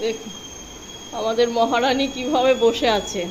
দেখুন আমাদের মহারানী কিভাবে বসে আছে।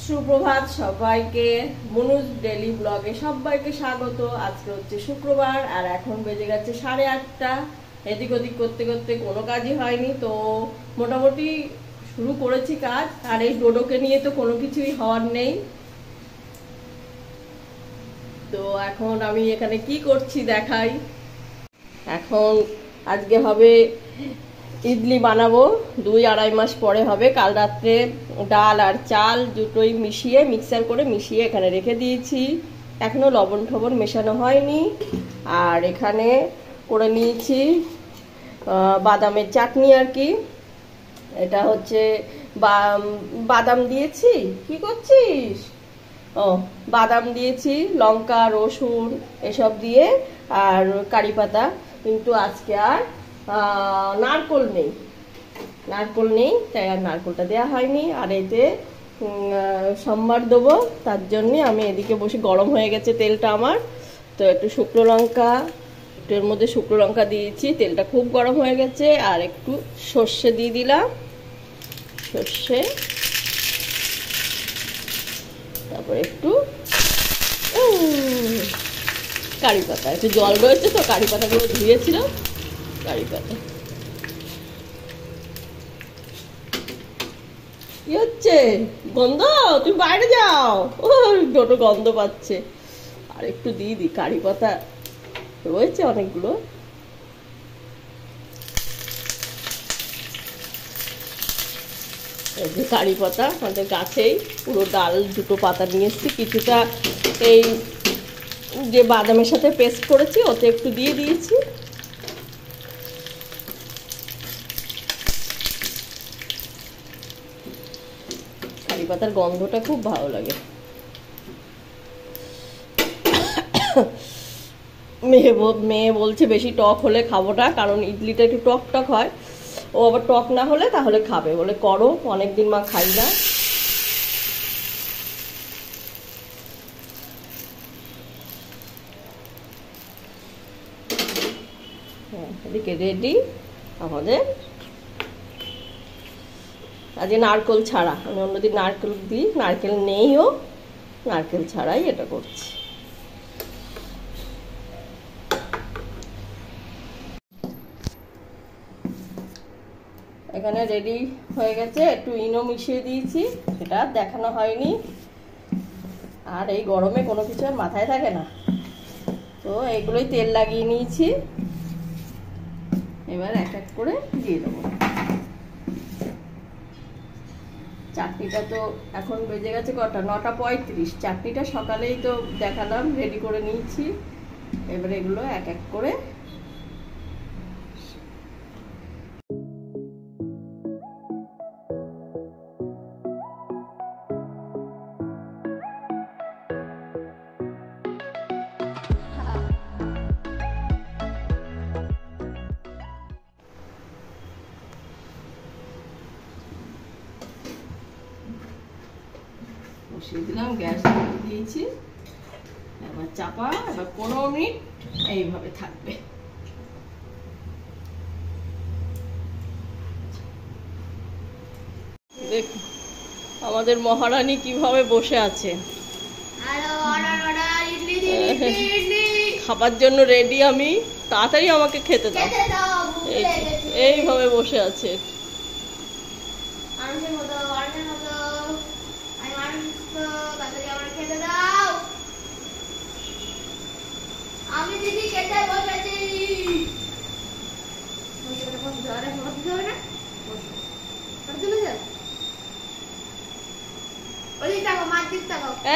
সুপ্রভাত সবাইকে, মনুজ ডেলি ব্লগে সবাইকে স্বাগত। আজকে হচ্ছে শুক্রবার আর এখন বেজে গেছে 8:30। এদিক ওদিক করতে করতে কোনো কাজই হয়নি, তো মোটামুটি শুরু করেছি কাজ। আর এই ডোডোকে নিয়ে তো কোনো কিছুই হওয়ার নেই। তো এখন আমি এখানে কি করছি দেখাই। এখন আজকে হবে ইডলি বানাবো, 2-2.5 মাস পরে হবে। কাল রাত্রে ডাল আর চাল দুটোই মিশিয়ে মিক্সার করে মিশিয়ে এখানে রেখে দিয়েছি, এখনো লবণ টবণ মেশানো হয়নি। আর এখানে করে নিয়েছি বাদামের চাটনি আর কি। এটা হচ্ছে বাদাম দিয়েছি। কি করছিস? ও, বাদাম দিয়েছি, লঙ্কা রসুন এসব দিয়ে, আর কারি পাতা। কিন্তু আজকে আর নারকোল নেই, তাই আর নারকোলটা দেওয়া হয়নি। আর এতে সোমবার দেবো, তার জন্যে আমি এদিকে বসে, গরম হয়ে গেছে তেলটা আমার। তো একটু শুকনো লঙ্কা, এর মধ্যে শুকনো লঙ্কা দিয়েছি, তেলটা খুব গরম হয়ে গেছে। আর একটু সর্ষে দিয়ে দিলাম, সর্ষে, তারপর একটু কারি পাতা, একটু জল রয়েছে তো কারি পাতাগুলো ধুয়েছিলাম, কারি পাতা। কি হচ্ছে? গন্ধ? তুমি বাইরে যাও, ও ডোটো গন্ধ পাচ্ছে। আর একটু দিয়ে দিই, কারি পাতা রয়েছে অনেকগুলো। এই যে কারি পাতা আমাদের গাছেই, পুরো ডাল 2টো পাতা নিয়ে এসেছি। কিছুটা এই যে বাদামের সাথে পেস্ট করেছি ওতে একটু দিয়ে দিয়েছি। কারি পাতার গন্ধটা খুব ভালো লাগে। মেয়ে বলছে বেশি টক হলে খাবো না, কারণ ইডলিটা একটু টক টক হয়। ও আবার টক না হলে তাহলে খাবে, বলে করো, অনেকদিন মা খাই না। এদিকে রেডি আমাদের। আজকে নারকেল ছাড়া, আমি অন্যদিন নারকেল দিই, নারকেল নেইও, নারকেল ছাড়াই এটা করছি। এখানে রেডি হয়ে গেছে, একটু ইনো মিশিয়ে দিয়েছি, সেটা দেখানো হয়নি। আর এই গরমে কোনো কিছু আর মাথায় থাকে না, তো এগুলোই তেল লাগিয়ে নিয়েছি। এবার এক এক করে দিয়ে দেবো। চাটনিটা তো এখন বেজে গেছে কটা, 9:35। চাটনিটা সকালেই তো দেখালাম, রেডি করে নিয়েছি। এবার এগুলো এক এক করে বসিয়ে দিলাম, গ্যাস দিয়েছি। এবার চাপা, এবার 15 মিনিট এইভাবে থাকবে। দেখুন আমাদের মহারানী কিভাবে বসে আছে, খাবার জন্য রেডি। আমি তাড়াতাড়ি আমাকে খেতে দাও, এইভাবে বসে আছে।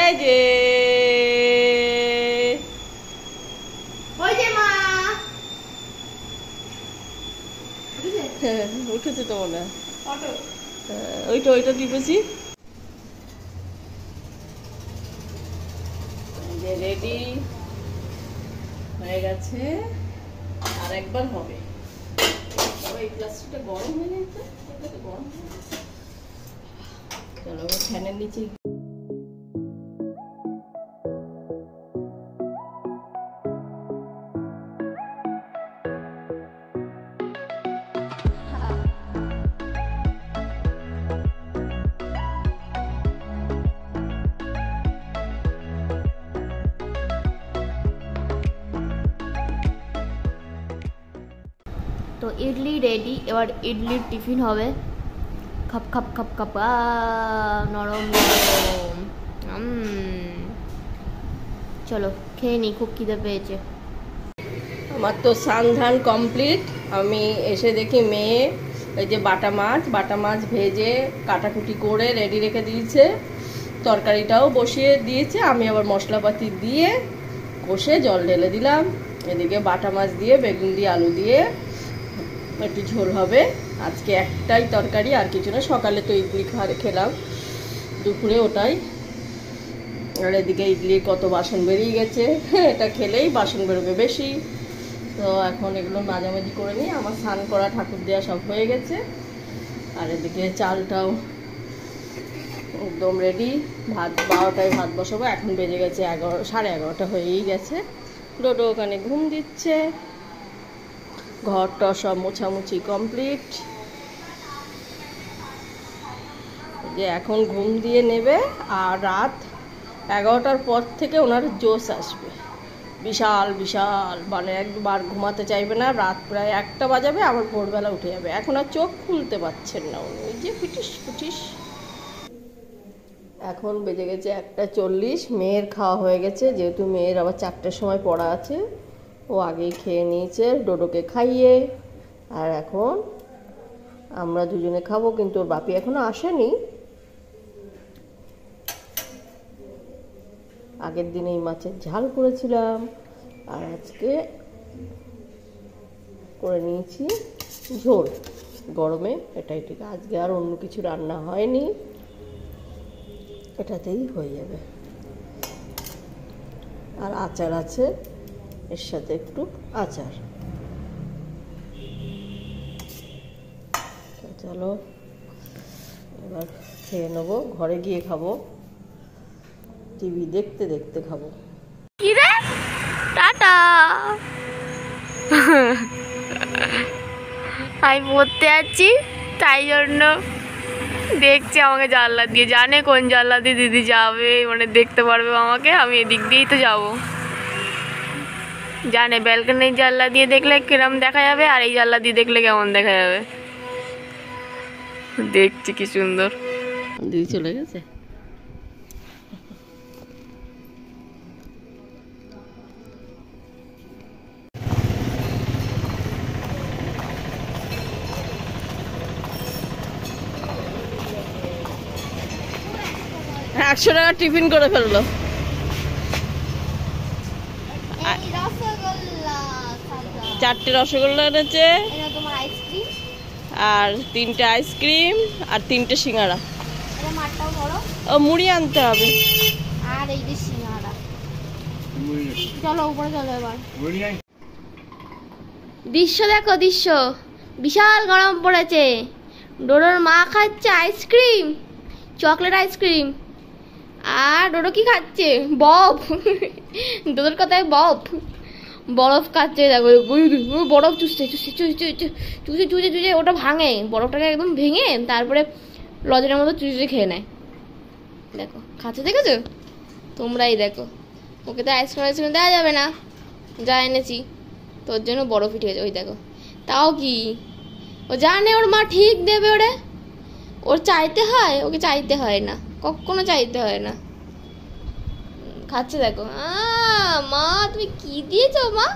এই যে উঠেছে তো মনে হয়, ওইটা টিপেছি। রেডি হয়ে গেছে, আর একবার হবে। এই প্লাস্টিকটা গরম হয়ে গেছে, গরম চলো ফ্যানের নিচে। তো ইডলি রেডি, এবার ইডলির টিফিন হবে। খাপ খাপ খাপ খাপ, নরম নরম। চলো খেয়ে নি, খুব খিদে পেয়েছে। আমার তো স্নান কমপ্লিট। আমি এসে দেখি মেয়ে এই যে বাটা মাছ ভেজে কাটাকুটি করে রেডি রেখে দিয়েছে, তরকারিটাও বসিয়ে দিয়েছে। আমি আবার মশলাপাতি দিয়ে কষে জল ঢেলে দিলাম। এদিকে বাটা মাছ দিয়ে বেগুন দিয়ে আলু দিয়ে একটু ঝোল হবে। আজকে একটাই তরকারি, আর কিছু না। সকালে তো ইডলি খেলাম, দুপুরে ওটাই। আর এদিকে ইডলির কত বাসন বেরিয়ে গেছে, এটা খেলেই বাসন বেরোবে বেশি। তো এখন এগুলো মাঝামাঝি করে নিই। আমার স্নান করা ঠাকুর দেওয়া সব হয়ে গেছে। আর এদিকে চালটাও একদম রেডি। ভাত 12টায় ভাত বসাবো, এখন বেজে গেছে 11:30 হয়েই গেছে। ডোডো ওখানে ঘুম দিচ্ছে। ঘরটা সব মোছামুছি কমপ্লিট। যে এখন ঘুম দিয়ে নেবে, আর রাত 11টার পর থেকে ওনার জোশ আসবে বিশাল বিশাল, মানে একবার ঘুমাতে চাইবে না। রাত প্রায় 1টা বাজাবে, আবার ভোরবেলা উঠে যাবে। এখন আর চোখ খুলতে পারছেন না উনি, ওই যে ফুটিস। এখন বেজে গেছে 1:40। মেয়ের খাওয়া হয়ে গেছে, যেহেতু মেয়ের আবার 4টের সময় পড়া আছে। ও আগেই খেয়ে নিয়েছে ডোডোকে খাইয়ে। আর এখন আমরা দুজনে খাবো, কিন্তু ওর বাপি এখনো আসেনি। আগের দিন এই মাছের ঝাল করেছিলাম, আর আজকে করে নিয়েছি ঝোল গরমে। এটাই ঠিক, আজকে আর অন্য কিছু রান্না হয়নি, এটাতেই হয়ে যাবে। আর আচার আছে, এর সাথে একটু আচার। চলো এবার খেয়ে নেবো, ঘরে গিয়ে খাবো, টিভি দেখতে দেখতে খাবো। কি রে, টাটা। আমি পড়তে যাচ্ছি, তাই জন্য দেখছে আমাকে জানলা দিয়ে। জানে কোন জানলা দিয়ে দিদি যাবে, মানে দেখতে পারবে আমাকে। আমি এদিক দিয়েই তো যাবো। জানে ব্যালকনির জানলা দিয়ে দেখলে কিরম দেখা যাবে, আর এই জানলা দিয়ে দেখলে কেমন দেখা যাবে। দেখছি কি সুন্দর। দিদি চলে গেছে। ৳100 টিফিন করে ফেললো। চারটে রসগোল্লা এনেছে, আর 3টে আইসক্রিম, আর 3টে সিঙ্গারা। ও মুড়ি আনতে হবে। আর এই যে সিঙ্গারা। চলো উপরে চলো এবার। দৃশ্য দেখো, দৃশ্য বিশাল গরম পড়েছে। ডোডোর মা খাচ্ছে আইসক্রিম, চকলেট আইসক্রিম। আর ডোডো কি খাচ্ছে? বফ। ডোডোর কথায় বফ, বরফ খাচ্ছে। দেখো বরফ চুষছে চুষে চুষে চুষে চুষে চুষে ওটা ভাঙে, বরফটাকে একদম ভেঙে তারপরে লজের মতো চুষে খেয়ে নেয়। দেখো খাচ্ছে, দেখেছো? তোমরাই দেখো। ওকে তো আইসক্রিম দেওয়া যাবে না, যা এনেছি তোর জন্য বরফই ঠিক আছে। ওই দেখো, তাও কি ও জানে ওর মা ঠিক দেবে। ওর চাইতে হয়, ওকে চাইতে হয় না, কখনো চাইতে হয় না। খাচ্ছে দেখো। মা তুমি কি দিয়েছো মা?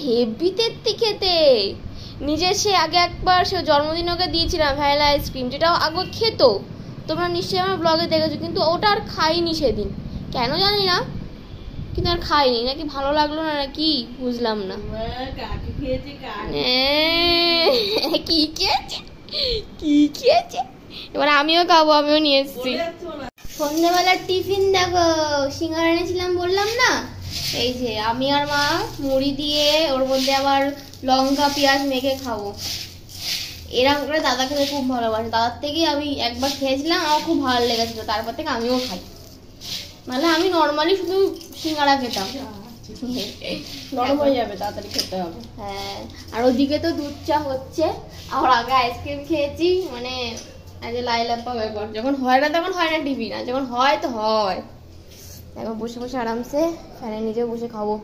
হেভি তেত্তি খেতে। নিজের সে আগে একবার সে জন্মদিন ওকে দিয়েছিলাম ভ্যানিলা আইসক্রিম, যেটা আগে খেত। তোমরা নিশ্চয়ই আমার ব্লগে দেখেছো, কিন্তু ওটা আর খাইনি সেদিন। কেন জানি না, কিন্তু আর খাইনি, নাকি ভালো লাগলো না নাকি বুঝলাম না। কাকি খেয়েছে কি খেয়েছে কি খেয়েছে, এবার আমিও খাবো, আমিও নিয়ে এসেছি। সন্ধ্যেবেলার টিফিন দেখো, সিঙ্গারা এনেছিলাম বললাম না, এই যে আমি আর মা মুড়ি দিয়ে ওর মধ্যে আবার লঙ্কা পেঁয়াজ মেখে খাবো। এরকম করে দাদা খেতে খুব ভালোবাসে, দাদার থেকে আমি একবার খেয়েছিলাম, আমার খুব ভালো লেগেছিল, তারপর থেকে আমিও খাই। মানে আমি নর্মালি শুধু সিঙ্গারা খেতাম। নরম হয়ে যাবে, তাড়াতাড়ি খেতে হবে। হ্যাঁ, আর ওদিকে তো দুধ চা হচ্ছে, আর আগে আইসক্রিম খেয়েছি, মানে লাইলাপ্পা ব্যাপার। যখন হয় না তখন হয় না টিফিন, আর যখন হয় তো হয়। এখন বসে বসে আরামসে ফ্যানের নিচে বসে খাবো।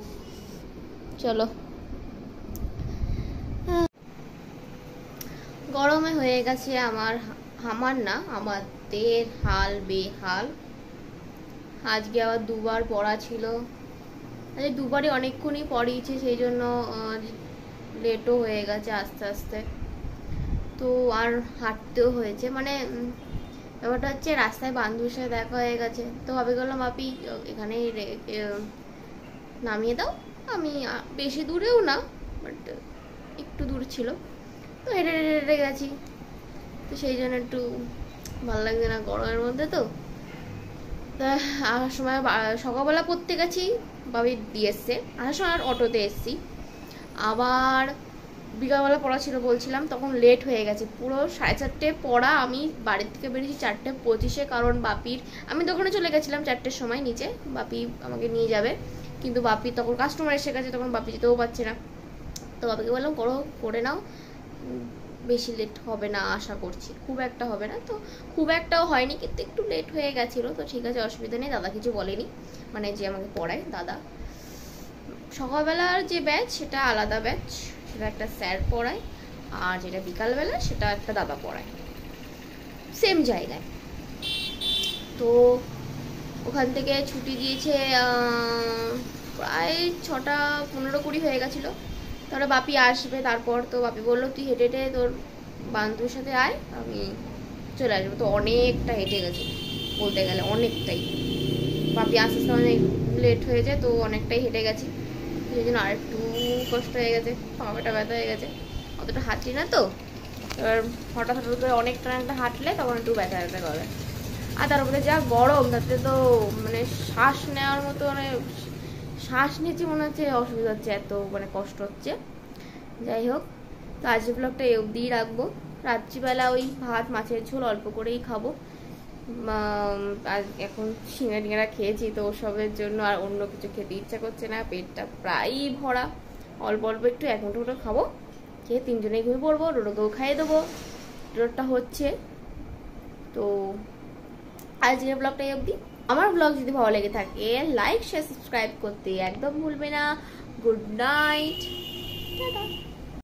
চলো। গরমে হয়ে গেছে আমার না, আমাদের হাল বেহাল। আজকে আবার দুবার পড়া ছিল, আজকে দুবারই অনেকক্ষণই পড়িয়েছে, সেই জন্য লেটও হয়ে গেছে আস্তে আস্তে। তো আর হাঁটতেও হয়েছে, মানে ব্যাপারটা হচ্ছে রাস্তায় বান্ধবীর সাথে দেখা হয়ে গেছে, তো ভাবি বললাম বাপি এখানেই নামিয়ে দাও। আমি বেশি দূরেও না, বাট একটু দূর ছিল, তো হেঁটে হেঁটে হেঁটে গেছি। তো সেই জন্য একটু ভালো লাগছে না গরমের মধ্যে। তো আসার সময় সকালবেলা পড়তে গেছি, বাবি দিয়ে এসছে, আসার সময় আর অটোতে এসছি। আবার বিকালবেলা পড়া ছিল বলছিলাম, তখন লেট হয়ে গেছে পুরো 4:30 পড়া। আমি বাড়ির থেকে বেরিয়েছি 4:25, কারণ বাপির, আমি দোকানে চলে গেছিলাম 4টের সময় নিচে, বাপি আমাকে নিয়ে যাবে, কিন্তু বাপি তখন কাস্টমার এসে গেছে, তখন বাপি যেতেও পারছে না। তো বাপিকে বললাম করে নাও, বেশি লেট হবে না আশা করছি, খুব একটা হবে না। তো খুব একটাও হয়নি, কিন্তু একটু লেট হয়ে গেছিলো। তো ঠিক আছে, অসুবিধা নেই, দাদা কিছু বলেনি, মানে যে আমাকে পড়ায় দাদা। সকালবেলার যে ব্যাচ সেটা আলাদা ব্যাচ, সেটা একটা স্যার পড়ায়, আর যেটা বিকালবেলা সেটা একটা দাদা পড়ায়, সেম জায়গায়। তো ওখান থেকে ছুটি দিয়েছে প্রায় 6:15-20 হয়ে গেছিলো। তারপরে বাপি আসবে, তারপর তো বাপি বললো তুই হেঁটে হেঁটে তোর বান্ধবীর সাথে আয়, আমি চলে আসবো। তো অনেকটা হেঁটে গেছি বলতে গেলে, অনেকটাই। বাপি আস্তে আস্তে অনেক লেট হয়ে যায়, তো অনেকটাই হেঁটে গেছি, সেই জন্য আর একটু কষ্ট হয়ে গেছে, পাটা ব্যথা হয়ে গেছে, অতটা হাঁটি না তো। এবার হঠাৎ হঠাৎ করে অনেকটা হাঁটলে তখন একটু ব্যথা ব্যথা করে। আর তার উপরে যা গরম, তাতে তো মানে শ্বাস নেওয়ার মতো, মানে শ্বাস নিচ্ছি মনে হচ্ছে অসুবিধা হচ্ছে, এত মানে কষ্ট হচ্ছে। যাই হোক, তো আজকের ব্লগটা এই অবধিই রাখবো। রাত্রিবেলা ওই ভাত মাছের ঝোল অল্প করেই খাবো। আর এখন সিঙ্গারা খেয়েছি, তো ওসবের জন্য আর অন্য কিছু খেতে ইচ্ছা করছে না, পেটটা প্রায়ই ভরা। অল্প অল্প একটু এক মুঠো খাবো, খেয়ে তিনজনে ঘুমিয়ে পড়বো, ডোডোকেও খাইয়ে দেবো, ডোডোটা হচ্ছে। তো আজকের ব্লগটা এই অবধি। আমার ব্লগ যদি ভালো লেগে থাকে লাইক শেয়ার সাবস্ক্রাইব করতে একদম ভুলবে না। Good night.